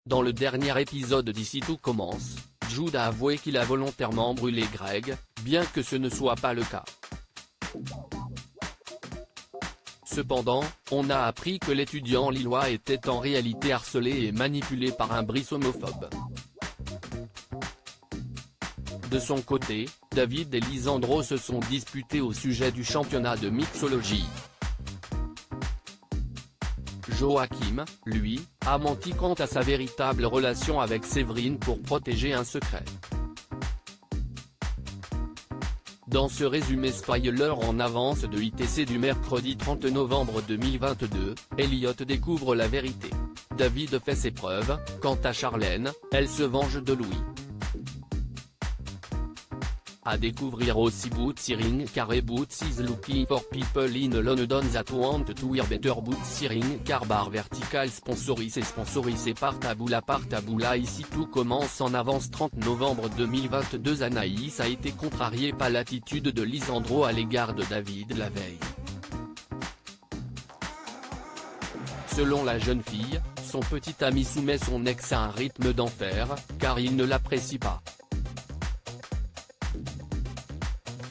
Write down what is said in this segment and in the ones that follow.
Dans le dernier épisode d'Ici Tout Commence, Jude a avoué qu'il a volontairement brûlé Greg, bien que ce ne soit pas le cas. Cependant, on a appris que l'étudiant lillois était en réalité harcelé et manipulé par un Brice homophobe. De son côté, David et Lisandro se sont disputés au sujet du championnat de mixologie. Joachim, lui, a menti quant à sa véritable relation avec Séverine pour protéger un secret. Dans ce résumé spoiler en avance de ITC du mercredi 30 novembre 2022, Elliot découvre la vérité. David fait ses preuves, quant à Charlène, elle se venge de Louis. À découvrir aussi Bootsy Ring car Boots is looking for people in London that want to wear better Bootsy Ring car Bar Vertical sponsorisé par Taboula. Ici tout commence en avance 30 novembre 2022. Anaïs a été contrariée par l'attitude de Lisandro à l'égard de David la veille. Selon la jeune fille, son petit ami soumet son ex à un rythme d'enfer, car il ne l'apprécie pas.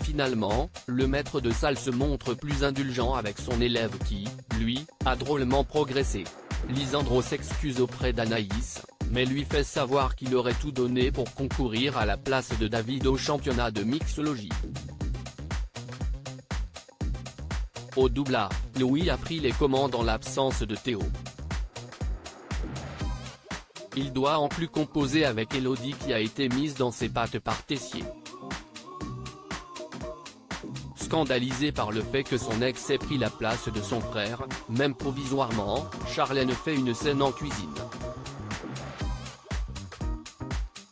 Finalement, le maître de salle se montre plus indulgent avec son élève qui, lui, a drôlement progressé. Lisandro s'excuse auprès d'Anaïs, mais lui fait savoir qu'il aurait tout donné pour concourir à la place de David au championnat de mixologie. Au double A, Louis a pris les commandes en l'absence de Théo. Il doit en plus composer avec Elodie qui a été mise dans ses pattes par Tessier. Scandalisée par le fait que son ex ait pris la place de son frère, même provisoirement, Charlène fait une scène en cuisine.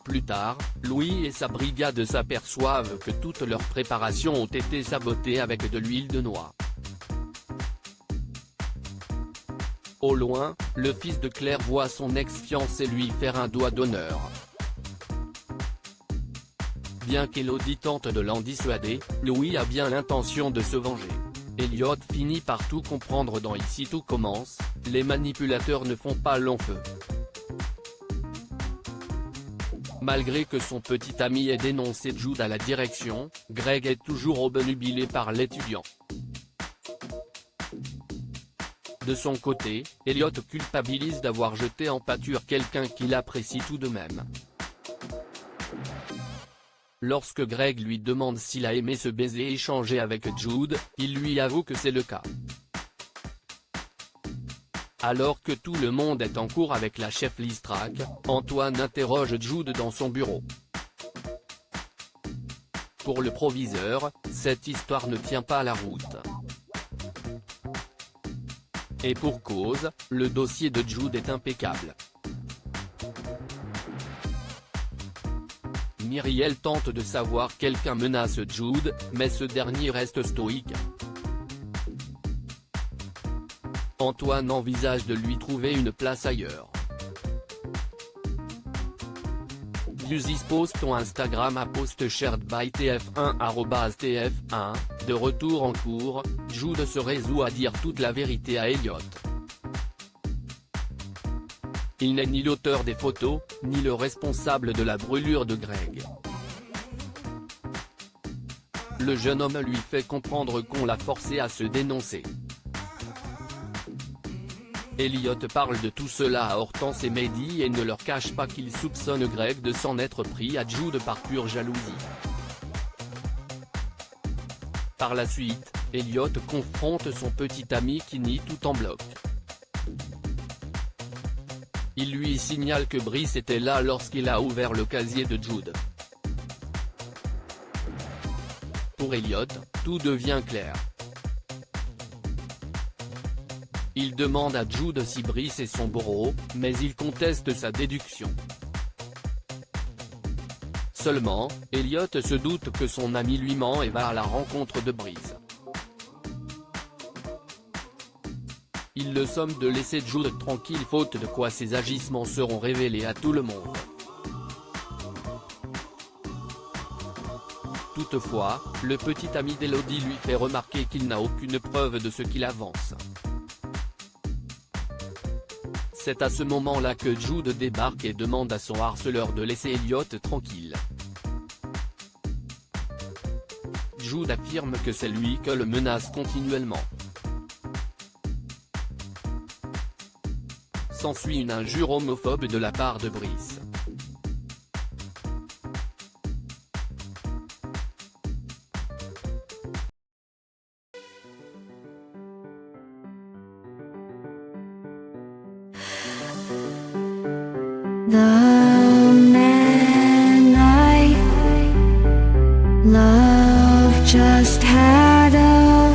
Plus tard, Louis et sa brigade s'aperçoivent que toutes leurs préparations ont été sabotées avec de l'huile de noix. Au loin, le fils de Claire voit son ex-fiancé lui faire un doigt d'honneur. Bien qu'Elodie tente de l'en dissuader, Louis a bien l'intention de se venger. Elliot finit par tout comprendre dans Ici Tout Commence, les manipulateurs ne font pas long feu. Malgré que son petit ami ait dénoncé Jude à la direction, Greg est toujours obnubilé par l'étudiant. De son côté, Elliot culpabilise d'avoir jeté en pâture quelqu'un qu'il apprécie tout de même. Lorsque Greg lui demande s'il a aimé se baiser et échanger avec Jude, il lui avoue que c'est le cas. Alors que tout le monde est en cours avec la chef Listrac, Antoine interroge Jude dans son bureau. Pour le proviseur, cette histoire ne tient pas la route. Et pour cause, le dossier de Jude est impeccable. Myriel tente de savoir quelqu'un menace Jude, mais ce dernier reste stoïque. Antoine envisage de lui trouver une place ailleurs. Usis post ton Instagram à post shared by tf1 @tf1, de retour en cours, Jude se résout à dire toute la vérité à Elliot. Il n'est ni l'auteur des photos, ni le responsable de la brûlure de Greg. Le jeune homme lui fait comprendre qu'on l'a forcé à se dénoncer. Elliot parle de tout cela à Hortense et Mehdi et ne leur cache pas qu'il soupçonne Greg de s'en être pris à Jude par pure jalousie. Par la suite, Elliot confronte son petit ami qui nie tout en bloc. Il lui signale que Brice était là lorsqu'il a ouvert le casier de Jude. Pour Elliot, tout devient clair. Il demande à Jude si Brice est son bourreau, mais il conteste sa déduction. Seulement, Elliot se doute que son ami lui ment et va à la rencontre de Brice. Il le somme de laisser Jude tranquille faute de quoi ses agissements seront révélés à tout le monde. Toutefois, le petit ami d'Elodie lui fait remarquer qu'il n'a aucune preuve de ce qu'il avance. C'est à ce moment-là que Jude débarque et demande à son harceleur de laisser Elliot tranquille. Jude affirme que c'est lui que le menace continuellement. S'ensuit une injure homophobe de la part de Brice. The man I love just had a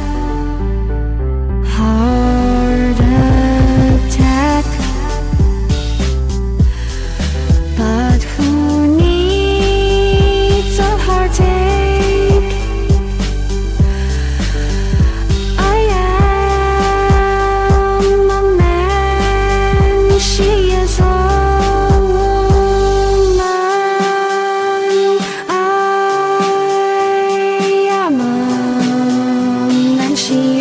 heart attack, but who needs a heartache? I am a man, she is a she